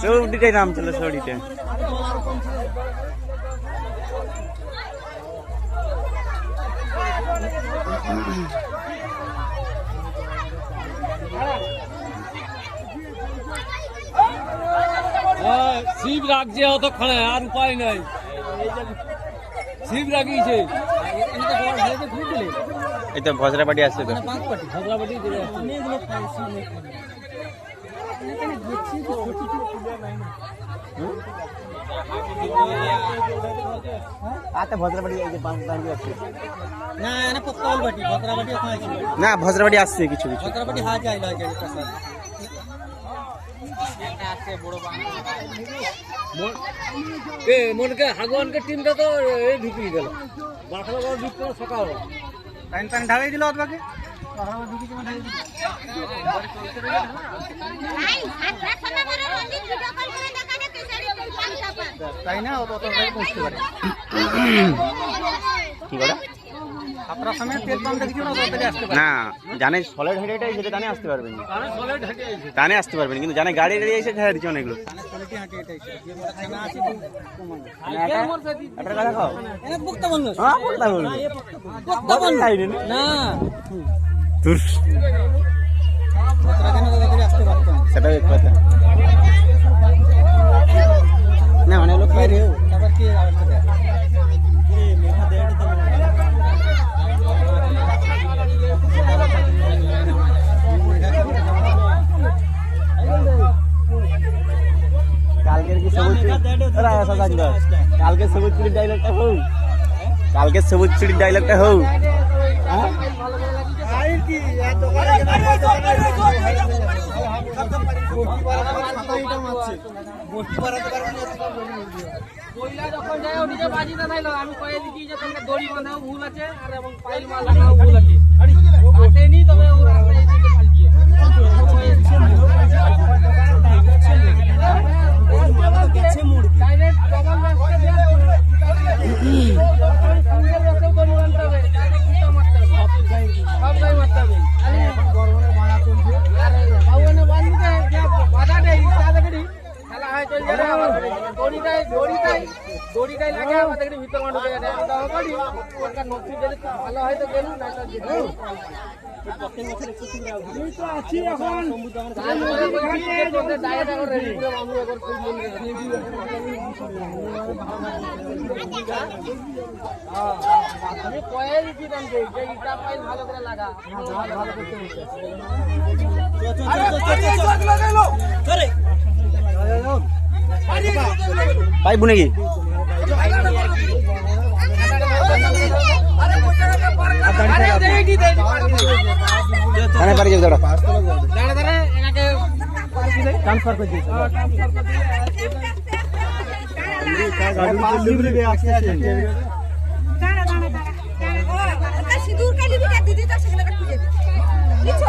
সৌডিটাই নাম চলে সৌডিটা। শিব রাখছে অতক্ষণে, আর উপায় নাই। শিব রাখিয়েছে। এই তো ভজরাবাড়ি আসছে তো। আচ্ছা ভজরাবাড়ি এই যে বাড়ি আছে না, ভজরাবাড়ি আসছে কিছু কিছু। মনকে হাগওয়ানকে টিমটা তো এই ঢুকিয়ে গেল, বাঁকড়া ঢুকতে সকাল টাইম টাইম ঢালাই দিল আপনাকে। তাই না, পৌঁছতে পারে কি করে আপনার সামনে তেল পাম্প দেখছি না, জানে সলিড হেঁটেটাই সেটা জানে আসতে পারবেন, জানে আসতে পারবেন, কিন্তু জানে গাড়ি গাড়ি এসে ছেড়ে দিচ্ছে অনেকগুলো। সেটাও এক কথা না, অনেক লোক বাইরে কালকে সবুজ চুরির ডায়লগটা হোক, কালকে সবুজ চুরির ডায়লগটা হোক। আমি কয়ে দিচ্ছি যে তোমাকে দড়ি বাঁধাও ভুল আছে আর এবং পাইল মাল লাগাও ভুল আছে, কাটেনি তবে ওরা দড়িটাই লাগে আমাদের ভিতর মানুষ ভালো হয়তো গেল না ভালো করে লাগা পাইবো নাকি পারি যাবে দাঁড়া ট্রান্সফার করে দিয়েছে সিঁদুর কালি দিদি তো সেগুলো খুঁজে দিচ্ছ